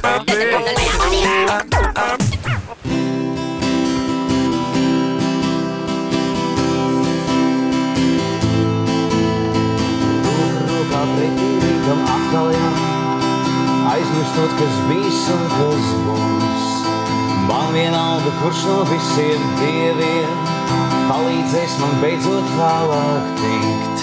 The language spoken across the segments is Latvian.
Rokā pretīrīgam atkaljam, aizmirstot, kas bijis un kas būs. Man vienalga, kurš no visiem dieviem palīdzēs man beidzot tālāk tikt.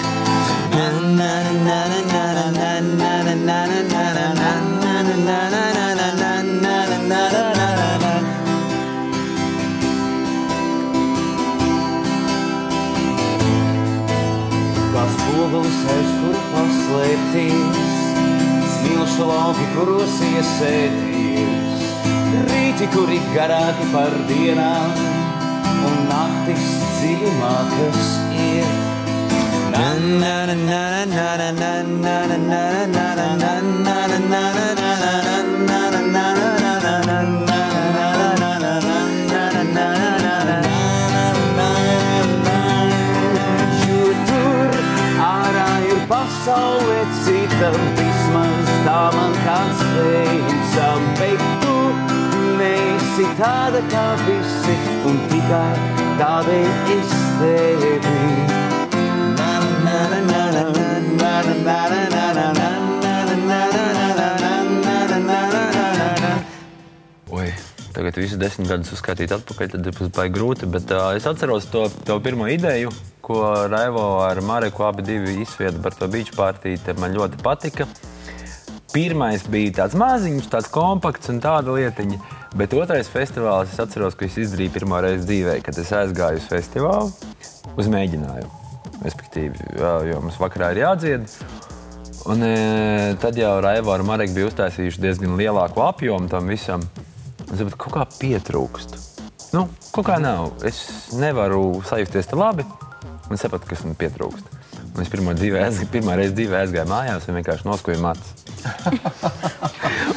Kā spogulis, aiz kura paslēpties, smilšu lauki, kuros iesēties, rīti, kuri garāki par dienām, un naktis dziļumākas ir. Jo tur ārā ir pasaule cita, vismaz tā man kāds teica, bet tu neesi tāda kā visi, un tikai tādēļ es tevi. Oi, tagad visu 10 gadus uzskaitīt atpakaļ, tad ir baigi grūti, bet es atceros to pirmo ideju, ko Raivo ar Mareku abi divi izsvieda par to beach party, te man ļoti patika. Pirmais bija tāds maziņš, tāds kompakts un tāda lietiņa, bet otrais festivāls, es atceros, ka es izdarīju pirmo reizi dzīvē, kad es aizgāju uz festivālu, uz mēģinājumu, respektīvi, jo mums vakarā ir jādzied. Un tad jau Raivo ar Mareku bija uztaisījuši diezgan lielāku apjomu tam visam. Bet kaut kā pietrūkst. Nu, kaut kā nav. Es nevaru sajusties te labi, un sapratu, kas man pietrūkst. Un es pirmā reizi dzīvē aizgāju mājās un vienkārši noskuju matus.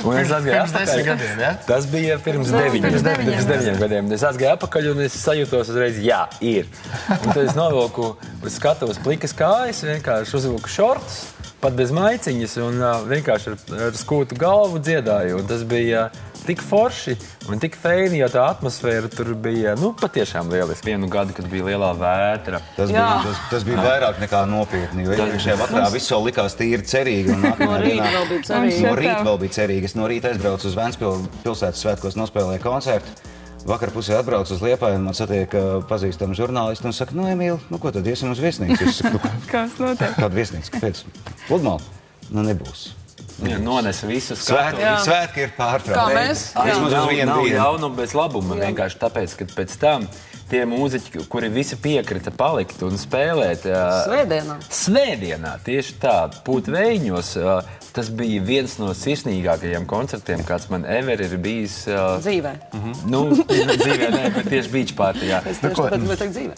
Pirms 10 gadiem, ja? Tas bija pirms 9 gadiem. Es aizgāju apakaļ un es sajūtos uzreiz, jā, ir. Un tad es novilku uz skatuves plikas kājas, vienkārši uzvilku šortus, pat bez maiciņas un vienkārši ar skūtu galvu dziedāju. Un tas bija tik forši un tik feini, jo tā atmosfēra tur bija, patiešām lieliski. Vienu gadu, kad bija lielā vētra. Tas bija vairāk nekā nopietni, jo šajā vakarā viss vēl likās tīri cerīgi. No rīta vēl bija cerīgi. No rīta vēl bija cerīgi. Es no rīta aizbraucu uz Ventspili pilsētas svētkos, nospēlēju koncertu. Vakar pusē atbraucu uz Liepāju un man satiek pazīstami žurnālisti un saka, Emīl, ko tad iesim uz viesnīcu? Es saku, Kas notiek? Kādu viesnīcu? Kāpēc? Pludmali? Nebūs. Nonesa visu Svētki ir pārtraukti. Kā mēs? Nav jaunu bez labuma, vienkārši tāpēc, ka pēc tam tie mūziķi, kuri visi piekrita palikt un spēlēt Svētdienā, tieši tā, Pūtveiņos, tas bija viens no sirsnīgākajiem koncertiem, kāds man ever ir bijis. Dzīvē. Dzīvē, nē, bet tieši beach party, jā. Es tieši tāpēc teikt dzīvē.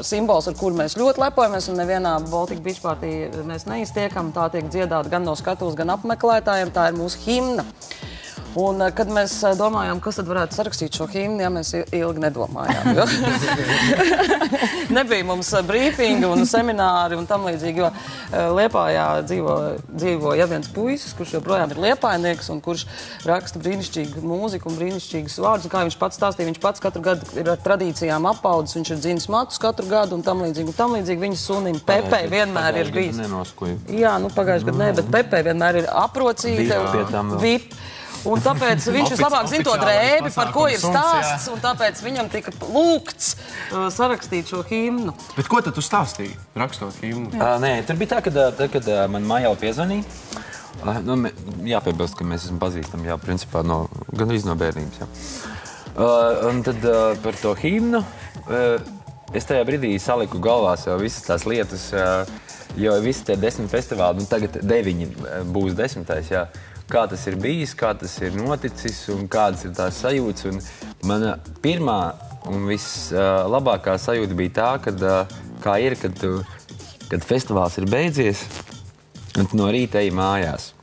Simbols, ar kuru mēs ļoti lepojamies, un nevienā Baltic Beach Party mēs neiztiekam. Tā tiek dziedāta gan no skatuves, gan apmeklētājiem. Tā ir mūsu himna. Un, kad mēs domājām, kas tad varētu sarakstīt šo himnu, ja mēs ilgi nedomājām. Nebija mums brīfinga un semināri un tam līdzīgi, jo Liepājā dzīvo viens puisis, kurš joprojām ir liepājnieks un kurš raksta brīnišķīgu mūziku un brīnišķīgus vārdus. Kā viņš pats stāstīja, viņš pats katru gadu ir ar tradīcijām apaudzis, viņš ir dzinis matus katru gadu un tam līdzīgi. Viņa sunim Pepei vienmēr ir bijis. Jā, pagājuši gadu ne, bet Pepei vienmēr ir aprocīta. Vip. Un tāpēc viņš vislabāk zina to drēbi, par ko ir stāsts, un tāpēc viņam tika lūgts sarakstīt šo himnu. Bet ko tad tu stāstīji, rakstot himnu? Nē, tur bija tā, kad man Maijala piezvanīja. Jāpiebilst, ka mēs esam pazīstami, jā, principā, gandrīz no bērnības, jā. Un tad par to himnu es tajā brīdī saliku galvās jau visas tās lietas, jo visi tie 10 festivāli, tagad 9 būs 10, jā. Kā tas ir bijis, kā tas ir noticis un kādas ir tās sajūtas. Un mana pirmā un vislabākā sajūta bija tā, kā ir, kad festivāls ir beidzies un tu no rīta eji mājās.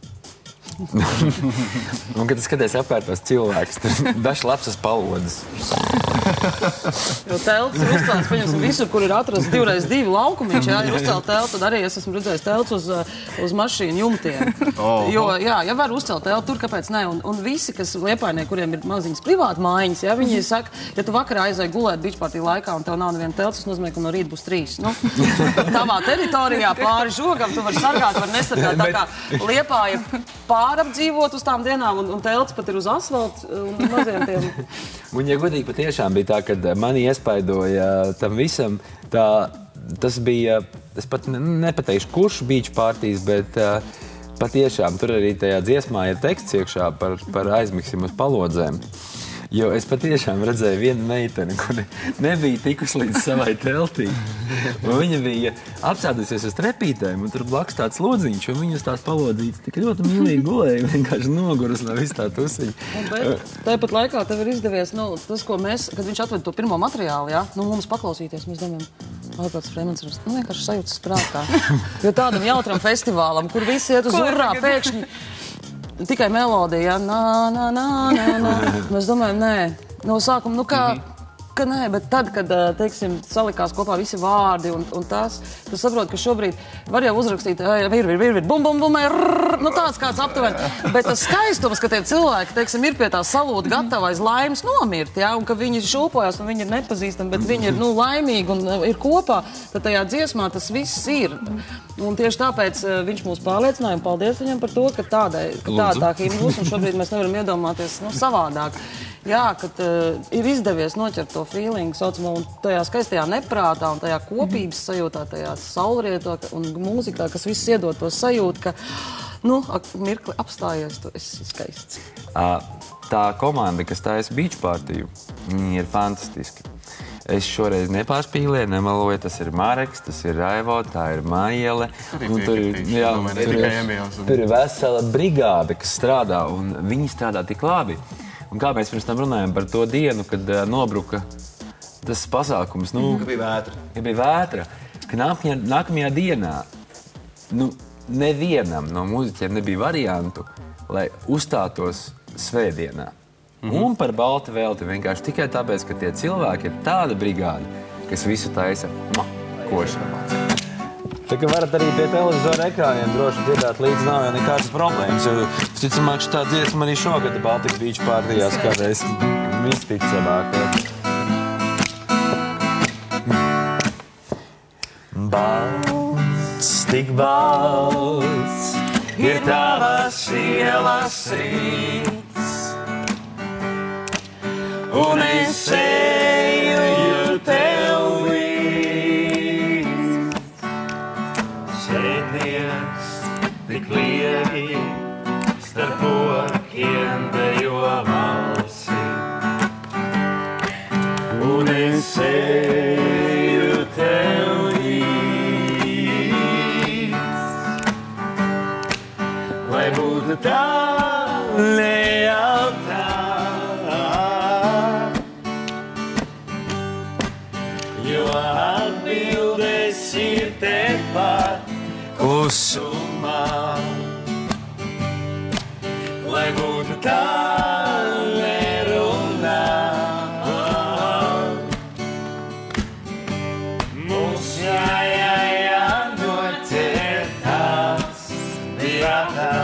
Un, kad es skaties apkārt tos cilvēkus, tur dažs lapsas palodas. Jo telts ir uzcelts, pieņemsim, visur, kur ir atrasts 2x2 laukumiņš, jā, ir uzcelt teltu, tad arī es esmu redzējis telts uz mašīnu jumtiem. Jo, jā, ja var uzcelt teltu, tur kāpēc ne? Un visi, kas Liepājnieki, kuriem ir maziņas privāti mājiņas, jā, viņi saka, ja tu vakarā aizēji gulēt beachpartī laikā un tev nav neviena telts, tas nozīmē, ka no rīta būs 3. Nu, tavā teritorijā pāri žogam tu vari sargāt, var nesargāt. Tā kā Liepāja pārapdzīvot uz tām dienām un telts pat ir uz asfalts un maziem tiem. Un, ja godīgi, patiešām bija tā, kad mani iespaidoja tam visam, tas bija, es pat nepateikšu, kurš beach partijas, bet patiešām tur arī tajā dziesmā ir teksts iekšā par aizmigsim uz palodzēm. Jo es patiešām redzēju vienu meiteni, kuri nebija tikusi līdz savai teltī. Un viņa bija apsēdusies uz trepītēm, un tur blakus tāds lodziņš, un viņas tās palodzītes tik ļoti mīlīgi gulēja, vienkārši nogurus no visu tā tusiņu. Bet tāpat laikā tev ir izdevies, tas, ko mēs, kad viņš atved to pirmo materiālu, jā, mums paklausīties, mēs domājam, ārprāts Fremens ir vienkārši sajūtas prātā. Jo tādam jautram festivālam, kur visi iet uz urrā, pēkšņi tikai melodija, Mēs domājam, nē, no sākuma, ka nē, bet tad, kad, teiksim, salikās kopā visi vārdi un tas, tu saproti, ka šobrīd var jau uzrakstīt, vir, bum, bum, bum, tāds kāds aptuveni, bet tas skaistums, ka tie cilvēki, teiksim, ir pie tā salūta gatavi aiz laimes nomirt, jā, un ka viņi šūpojas un viņi ir nepazīstami, bet viņi ir, laimīgi un ir kopā, tad tajā dziesmā tas viss ir. Un tieši tāpēc viņš mūs pārliecināja, un paldies viņam par to, ka tāda himna būs, un šobrīd mēs nevaram iedomāties savādāk. Jā, kad ir izdevies noķert to feelingu, saucamo, un tajā skaistajā neprātā, un tajā kopības sajūtā, tajā saulrietā un mūzikā, kas viss iedod to sajūtu, ka, mirkli apstājies, tu esi skaists. Tā komanda, kas taisa beach partiju, viņi ir fantastiski. Es šoreiz nepārspīlēju, nemaloju, tas ir Mareks, tas ir Raivo, tā ir Maiele. Tur ir vesela brigāde, kas strādā, un viņi strādā tik labi. Un kā mēs pirms tam runājam par to dienu, kad nobruka tas pasākums, ka bija vētra, ka nākamajā dienā, nevienam no mūziķiem nebija variantu, lai uzstātos svētdienā. Un par balti velti vienkārši tikai tāpēc, ka tie cilvēki ir tāda brigāde, kas visu taisa koši. Tā kā varat arī pie televizora ekrāniem droši dzirdēt līdz nav jau nekādas problēmas, jo ticamāk šitā dziesma arī šogad Baltic Beach partijās kādreiz visticamāk. Balts, tik balts, ir tavas ielas rīts. Un es eju tev līdz. Sēdnieks tik lieki starp kokiem dejo valsi. Un es eju tev līdz. Lai būtu tā nejautā. Jo atbildes ir tepat klusumā. Lai būtu tā nerunā. Mums jānoķer tās vietā.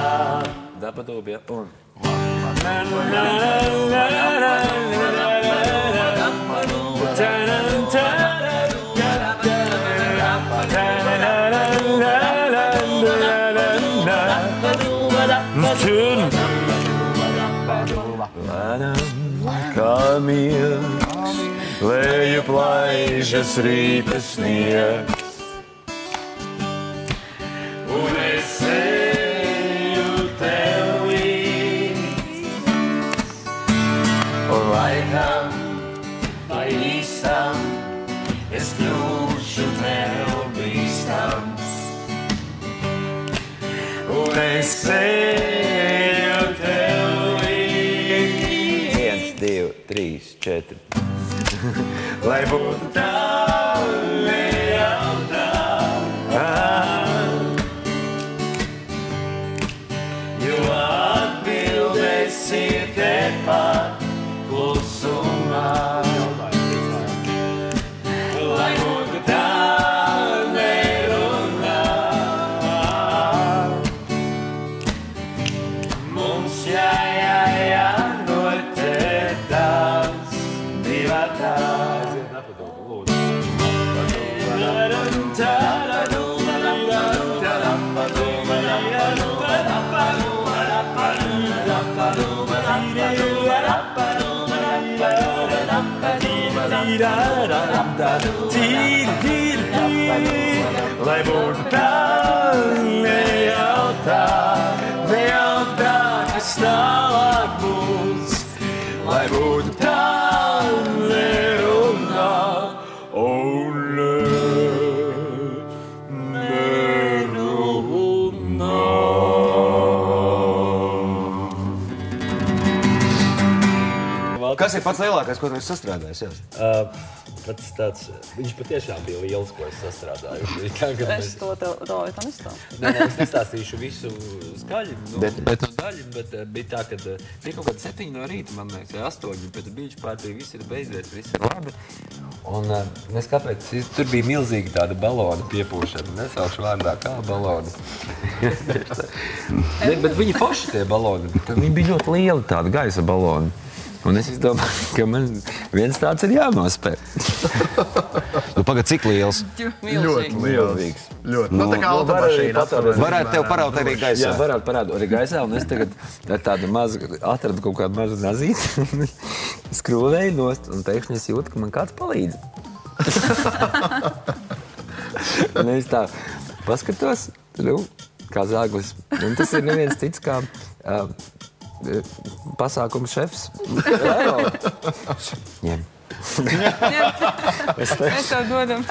Dapadūbja un. Kā miegs, leju plaižas rīta sniegs. Un es eju tev līdz. Un laikam vai īstam es kļūšu tev bīstams. Un es eju tev līdz. 1, 2, 3, 4. Lai būtu tā nejautā. Jo Lai būtu tā, nejautā, kas tālāk būs. Lai būtu tā, nerunā, Kas ir pats lielākais, ko tu esi sastrādājis? Pats tāds, viņš patiešām bija liels, ko es sastrādāju. Es to nestāstīju. Nē, es nestāstīšu visu skaļi, bet no daļu, bet bija tā, ka bija kaut kāda 7 no rīta, man liekas, vai 8, pēc beach party, viss ir beidzies, viss ir labi. Un mēs kāpēc, tur bija milzīgi tāda balona piepūšana, nesaušu vārdā kā baloni. Bet viņi forši tie baloni, viņi bija ļoti lieli tādi gaisa baloni. Un es domāju, ka man viens tāds ir jānospēj. Nu, pagad, cik liels? Milzīgs. Ļoti. Nu, tā kā automašīna. Varētu tev parādīt arī gaisā. Jā, varētu parādīt arī gaisā, un es tagad ar tādu mazu, atradu kaut kādu mazu nazīti, skrūvēju nost, un pēkšņi es jūtu, ka man kāds palīdz. Un es tā paskatos, kā zāglis. Un tas ir neviens cits kā pasākuma šefs. Ņem. Mēs tev dodam.